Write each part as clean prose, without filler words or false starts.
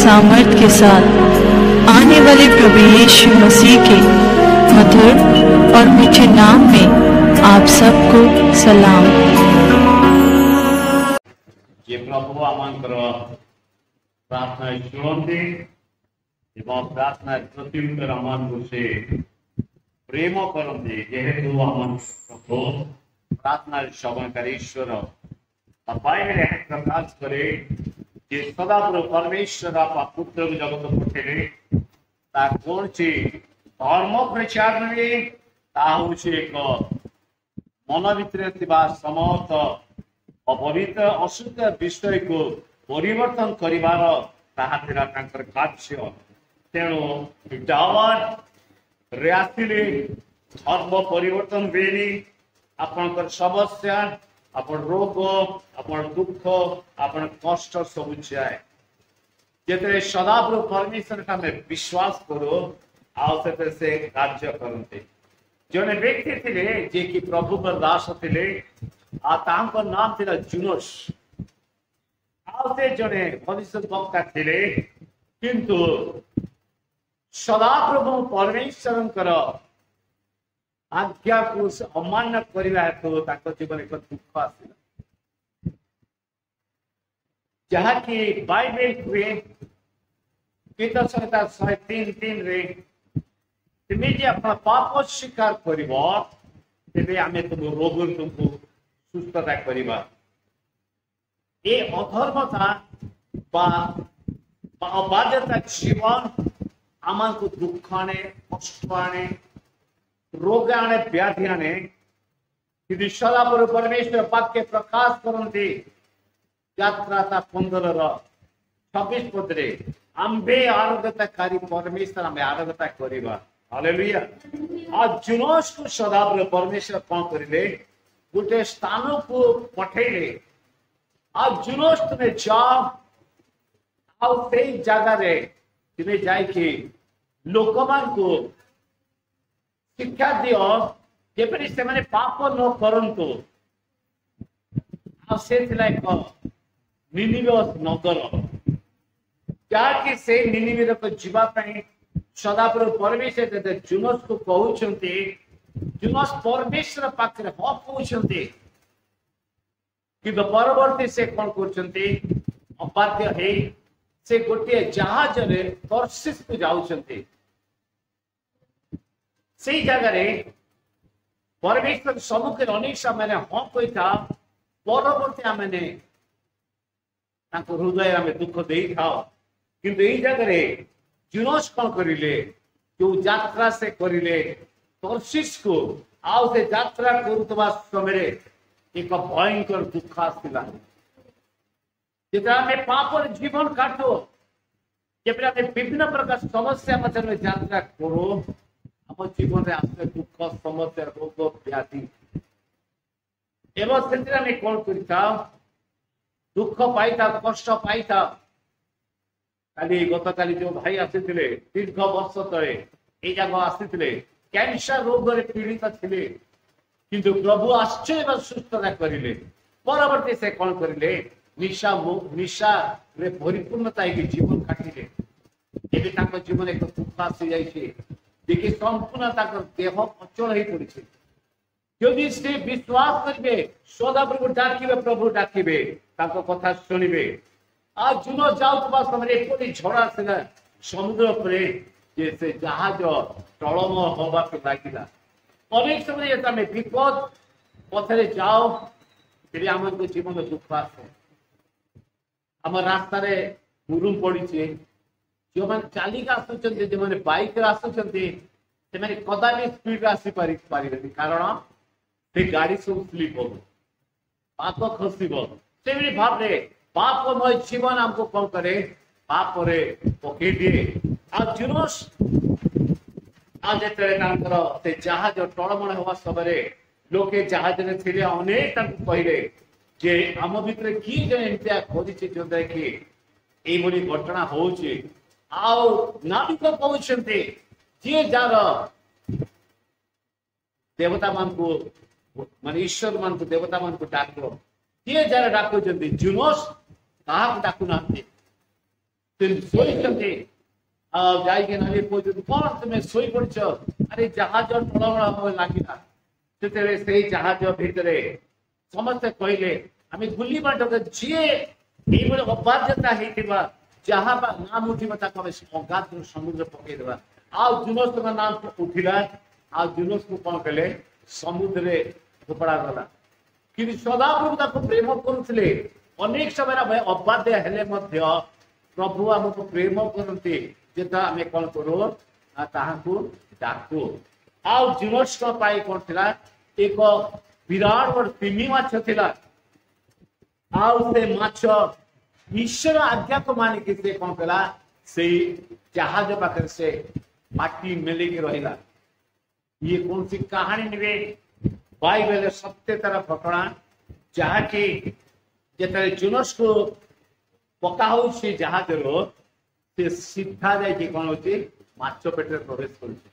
सामर्थ के साथ आने वाले प्रभु यीशु मसीह के मधुर और मीठे नाम में आप सबको सलाम। ये प्रभु आमंकर प्रार्थना शुणती एवं प्रार्थना प्रत्युत्तर आम से प्रेम करते जेहेतु आम प्रभु प्रार्थना श्रवणकारी ईश्वर बाइबल प्रकाश करे जे सदाप्रभु परमेश्वर आपा पुत्र जगत पठेले ता कौन सी धर्म प्रचार नुहे ता हूँ एक मन भितर समस्त अपवित्र अशुद्ध विषय को परिवर्तन करिवार ताहा कार्य तेणु डावर रे आसिले धर्म परिवर्तन हुए आपणकर समस्या आपण रोग आपण दुख आपण कष्ट सब जाए जिते सदाप्रभु परमेश्वर का हमें विश्वास करो आउ से कार्य करते जने व्यक्ति थे जे कि प्रभु का दास थे नाम था जुनोस आउे जड़े भविष्य वक्ता थे किंतु सदाप्रभु परमेश्वर आज्ञा को अमान्य करने हेतु जीवन एक दुख आसला जहाँकि बाइबल हुए गीत संहिता 103:3 रे तुम अपना पाप स्वीकार कर तुम रोग तुमको सुस्थता करवा ये अधर्मता अबाध्यता जीवन आम को दुख आने कष्ट आने रोग आने व्याधि आने कि सदाप्रभु परमेश्वर वाक्य प्रकाश करते यात्रा 15:26 पद आंबे आरोग्यताकारी परमेश्वर आम आरोग्यता करवा हालेलुया। आज जुनोस को सदाप्रभु परमेश्वर कौन करें गोटे स्थान को पठेले आज जुनोस तुम्हें जाओ आउ से जगार तुम्हें जाकि लोक मान को शिक्षा दियो जेपरि से माने पाप न करंतु आ से थिला एक निनिवे नगर जाकि से निनिवे को जीवा पई सदाप्रभु परमेश्वर जुनोस को कहउछंती जुनोस परमेश्वर पाखरे हाँ कहउछंती कि परवर्ती से कौन करछंती अबाध्य है से गोटे जहाज रे तर्शीश को जाउछंती से जगह परमेश्वर सम्मुख अनेक समय हाँ कही था परवर्ती मैंने हृदय आम दुख दे था किंतु यही जगह जुनोस कौन करिले जो यात्रा से करिले तर्शीश को आउ से यात्रा करुवा समय एक भयंकर दुख आसला जिते आम पापर जीवन काटो जब विभिन्न प्रकार समस्या मध्य यात्रा करो आम जीवन में आसले दुख समस्या रोग व्याधि एवं से कौन करता दुख पाई था कष्ट पाई था काली गत काली जो भाई आसी दीर्घ वर्ष तले ये जगह आसी कैंसर रोग पीड़ित थे किंतु प्रभु आश्चर्य सुस्थता करें परवर्ती से कौन करें निशा निशा रे परिपूर्णता जीवन काटिले जीवन एक दुख आसी जाए संपूर्ण देह अचल हो पड़ी जदि से विश्वास करेंगे सदाप्रभु डाकिबे प्रभु डाकिबे कथा शुणवे आज जुनो जाऊा समय एपरी झड़ा आसला समुद्र पर से जहाज टलम हवा लगे अनेक समय आम विपद पथरे जाओ आम जीवन दुख आसे आम रास्तार मुरुम पड़ी जो मैंने चालिक आसुच्च जो मैंने बाइक आसुच्च से कदापि स्पीड आसी पारे कारण से गाड़ी सब स्लीप हम पाप खसब से भाव पापमय जीवन हमको कौन करे पाप पकई दिए जुनोस आज से जहाज टलमण हवा समय लोके जहाज थे अनेक कहले जे आम भितर किए जन एमतिया कर कि घटना हो नाविक कहते जी जार देवता मान को माने ईश्वर मान को देवता मान को डाक जी जार डाक जुनोस क्या डाकू ना ଶୋଇଛନ୍ତି ଯାଇକି ନାଲି କହୁଛନ୍ତି କଣ ତୁମେ ଶୋଇ ପଡିଛ? ଆରେ ଜାହାଜ ଟଳମଳ ଲାଗିଲା। ସେତେବେଳେ ସେଇ ଜାହାଜ ଭିତରେ ସମସ୍ତେ କହିଲେ ଆମେ ଗୁଲି ବାଣ୍ଟ ଯିଏ ଏଇଭଳି ଅବାଧ୍ୟତା ହେଇଥିବା ଯାହା ବା ନାମ ଉଠିବ ତାକୁ ଆମେ ଅଗାଧରୁ ସମୁଦ୍ର ପକେଇଦେବା। ଆଉ ଜୁନସଙ୍କ ନାମ ଉଠିଲା। ଆଉ ଜୁନସକୁ କଣ କଲେ? ସମୁଦ୍ରରେ ଫୋପଡ଼ା ଗଲା। କିନ୍ତୁ ସଦାପ୍ରଭୁ ତାକୁ ପ୍ରେମ କରୁଥିଲେ। ଅନେକ ସମୟରେ ଅବାଧ୍ୟ ହେଲେ ମଧ୍ୟ ପ୍ରଭୁ ଆମକୁ ପ୍ରେମ କରନ୍ତି। ଯେତେବେଳେ ଆମେ କଣ କରୁ ତାହାକୁ ଡାକୁ। ଆଉ ଜୁନସଙ୍କ ପାଇଁ କଣ ଥିଲା? ଏକ ବିରାଟ ବଡ଼ ତିମି ମାଛ ଥିଲା। ଆଉ ସେ ମାଛ ଈଶ୍ୱର ଆଜ୍ଞାକୁ ମାନିକି ସେ କଣ କଲା? ସେଇ ଜାହାଜ ପାଖରେ ସେ ମାଟି ମେଲିକି ରହିଲା। ଇଏ କୌଣସି କାହାଣୀ ନୁହେଁ, ବାଇବେଲରେ ସତ୍ୟତାର ଘଟଣା, ଯାହାକି ଯେତେବେଳେ ଜୁନସକୁ ପକା ହଉଛି ଜାହାଜରୁ, ସେ ସିଧା ଯାଇକି କଣ ହଉଛି? ମାଛ ପେଟରେ ପ୍ରବେଶ କରୁଛି।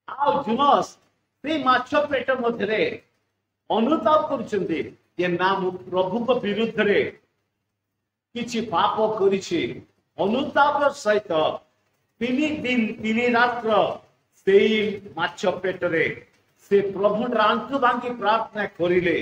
ଆଉ ଜୁନସ ସେଇ ମାଛ ପେଟ ମଧ୍ୟରେ ଅନୁତାପ କରୁଛନ୍ତି ଯେ ନା ମୁଁ ପ୍ରଭୁଙ୍କ ବିରୁଦ୍ଧରେ କିଛି ପାପ କରିଛି। ଅନୁତାପ ସହିତ 3 ଦିନ 3 ରାତ୍ର ସେଇ ମାଛ ପେଟରେ ସେ ପ୍ରଭୁଙ୍କର ଆଣ୍ଠୁ ଭାଙ୍ଗି ପ୍ରାର୍ଥନା କରିଲେ।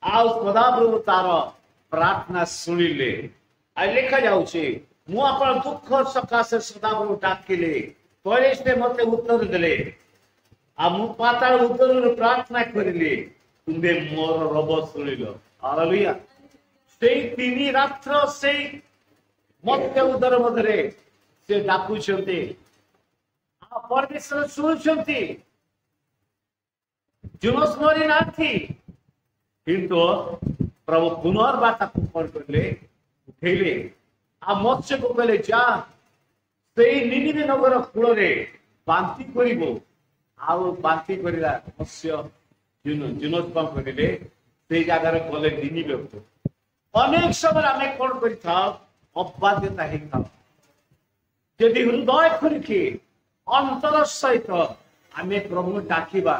ଆଉ ସଦାପ୍ରଭୁ ତାର ପ୍ରାର୍ଥନା ଶୁଣିଲେ। ଆଉ ଲେଖା ଯାଉଛି ମୁଁ ଆପଣ ଦୁଃଖ ସକାଶେ ସଦାପ୍ରଭୁ ଡାକିଲେ, ପରେ ସେ ମତେ ଉତ୍ତର ଦେଲେ। ଆଉ ମୁଁ ପାତାଳ ଉତ୍ତରରୁ ପ୍ରାର୍ଥନା କରିଲି, ତୁମେ ମୋର ରବ ଶୁଣିଲ। ହାଲେଲୁୟା। ସେଇ 3 ରାତ୍ର ସେଇ ମତ୍ୟ ଉଦର ମଧ୍ୟରେ ସେ ଡାକୁଛନ୍ତି, ଆଉ ପରମେଶ୍ୱର ଶୁଣୁଛନ୍ତି। ଜୁନସ ମରି ନାହାନ୍ତି, କିନ୍ତୁ ପ୍ରଭୁ ପୁନର୍ବାର ତାକୁ କଣ କଲେ? ଉଠେଇଲେ। ଆଉ ମତ୍ସ୍ୟକୁ କହିଲେ ଯା ସେଇ ନିନିବେ ନଗର କୂଳରେ ବାନ୍ତି କରିବ। ଆଉ ବାନ୍ତି କରିଲା ମତ୍ସ୍ୟ। ଜୁନସ କଣ କରିଲେ? ସେଇ ଜାଗାରେ ଗଲେ ନିନିବେକୁ। ଅନେକ ସମୟରେ ଆମେ କଣ କରିଥାଉ? ଅବାଧ୍ୟତା ହେଇଥାଉ। ଯଦି ହୃଦୟ ଖୋଲିକି ଅନ୍ତର ସହିତ ଆମେ ପ୍ରଭୁ ଡାକିବା,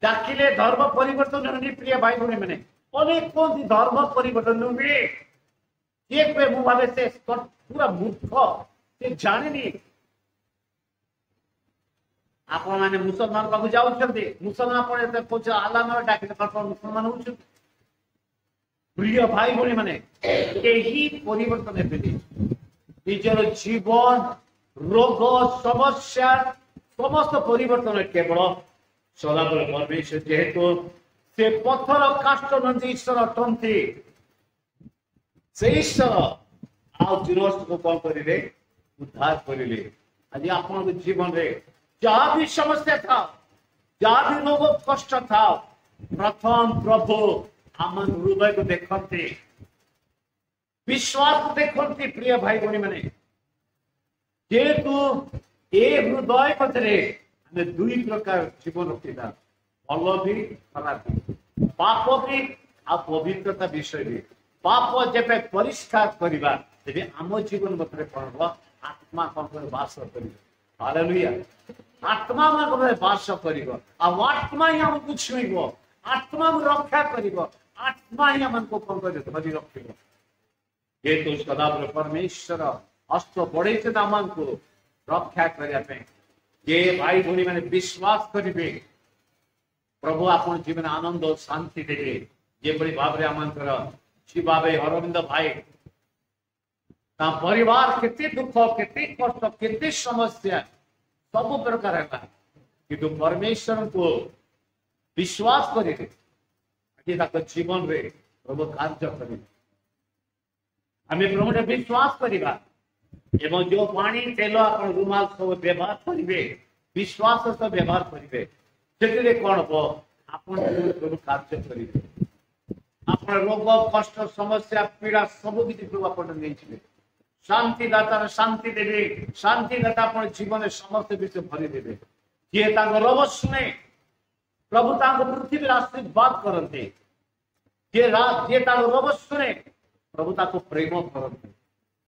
ଡାକିଲେ ଧର୍ମ ପରିବର୍ତ୍ତନ ହଉନି। ପ୍ରିୟ ଭାଇ ଭଉଣୀ ମାନେ, ଅନେକ କୁହନ୍ତି ଧର୍ମ ପରିବର୍ତ୍ତନ ନୁହେଁ। କିଏ କୁହେ ମୁଁ ଭାବେ ସେ ପୁରା ମୂର୍ଖ, ସେ ଜାଣିନି। ଆପଣ ମାନେ ମୁସଲମାନ ପାଖକୁ ଯାଉଛନ୍ତି, ମୁସଲମାନ କହୁଛ ଆଲ୍ଲାହ ଡାକିଲେ ମୁସଲମାନ ହଉଛନ୍ତି। ପ୍ରିୟ ଭାଇ ଭଉଣୀ ମାନେ, ଏହି ପରିବର୍ତ୍ତନ ହେବେନି। ନିଜର ଜୀବନ, ରୋଗ, ସମସ୍ୟା ସମସ୍ତ ପରିବର୍ତ୍ତନ କେବଳ ସଦାବେଳେ ପରମେଶ୍ୱର, ଯେହେତୁ ସେ ପଥର କାଷ୍ଠ ନନ୍ତି ଈଶ୍ୱର ଅଟନ୍ତି। ସେ ଈଶ୍ୱର ଆଉ ଜୁନସକୁ କଣ କରିଲେ? ଉଦ୍ଧାର କରିଲେ। ଆଜି ଆପଣଙ୍କ ଜୀବନରେ ଯାହା ବି ସମସ୍ୟା ଥାଉ, ଯାହା ବି ରୋଗ କଷ୍ଟ ଥାଉ, ପ୍ରଥମ ପ୍ରଭୁ ଆମ ହୃଦୟକୁ ଦେଖନ୍ତି, ବିଶ୍ୱାସ ଦେଖନ୍ତି। ପ୍ରିୟ ଭାଇ ଭଉଣୀ ମାନେ, ଯେହେତୁ ଏ ହୃଦୟ ମଧ୍ୟରେ ଆମେ 2 ପ୍ରକାର ଜୀବନ ରଖିବା, ଭଲ ବି ଖରାପ ବି, ପାପ ବି ଆଉ ପବିତ୍ରତା ବିଷୟ ବି। ପାପ ଯେବେ ପରିଷ୍କାର କରିବା, ତେବେ ଆମ ଜୀବନ ମଧ୍ୟରେ କଣ ହବ? ଆତ୍ମା କଣ କରିବ? ବାସ କରିବ। ହାଲେଲୁୟା। ଆତ୍ମା ମାନଙ୍କ ବାସ କରିବ। ଆଉ ଆତ୍ମା ହିଁ ଆମକୁ ଛୁଇଁବ, ଆତ୍ମା ରକ୍ଷା କରିବ, ଆତ୍ମା ହିଁ ଆମକୁ କଣ କରିବ? ଧରି ରଖିବ। ଯେହେତୁ ସଦାବେଳେ ପରମେଶ୍ୱର ହସ୍ତ ବଢେଇଛନ୍ତି ଆମକୁ ରକ୍ଷା କରିବା ପାଇଁ। ଯେ ଭାଇ ଭଉଣୀ ମାନେ ବିଶ୍ୱାସ କରିବେ, ପ୍ରଭୁ ଆପଣ ଜୀବନ ଆନନ୍ଦ ଓ ଶାନ୍ତି ଦେବେ। ଯେଭଳି ଭାବରେ ଆମଙ୍କର ଶିବାବେ ଅରବିନ୍ଦ ଭାଇ, ତା ପରିବାର କେତେ ଦୁଃଖ, କେତେ କଷ୍ଟ, କେତେ ସମସ୍ୟା ସବୁ ପ୍ରକାର ହେଲା, କିନ୍ତୁ ପରମେଶ୍ୱରଙ୍କୁ ବିଶ୍ୱାସ କରିବେ, ଆଜି ତାଙ୍କ ଜୀବନରେ ପ୍ରଭୁ କାର୍ଯ୍ୟ କରିବେ। ଆମେ ପ୍ରଭୁରେ ବିଶ୍ୱାସ କରିବା ଏବଂ ଯୋଉ ପାଣି ତେଲ ଆପଣ ରୁମାଲ ସବୁ ବ୍ୟବହାର କରିବେ, ବିଶ୍ୱାସ ସହ ବ୍ୟବହାର କରିବେ। ସେଥିରେ କଣ ହବ? ଆପଣ ପ୍ରଭୁ କାର୍ଯ୍ୟ କରିବେ। ଆପଣ ରୋଗ କଷ୍ଟ ସମସ୍ୟା ପୀଡ଼ା ସବୁ କିଛି ପ୍ରଭୁ ଆପଣ ନେଇଯିବେ। ଶାନ୍ତିଦାତାର ଶାନ୍ତି ଦେବେ, ଶାନ୍ତିଦାତା ଆପଣ ଜୀବନରେ ସମସ୍ତ ବିଷୟ ଭରିଦେବେ। ଯିଏ ତାଙ୍କ ରୋଗ ଶୁଣେ, ପ୍ରଭୁ ତାଙ୍କ ପୃଥିବୀରେ ଆଶୀର୍ବାଦ କରନ୍ତି। ଯିଏ ତାଙ୍କ ରୋଗ ଶୁଣେ, ପ୍ରଭୁ ତାକୁ ପ୍ରେମ କରନ୍ତି।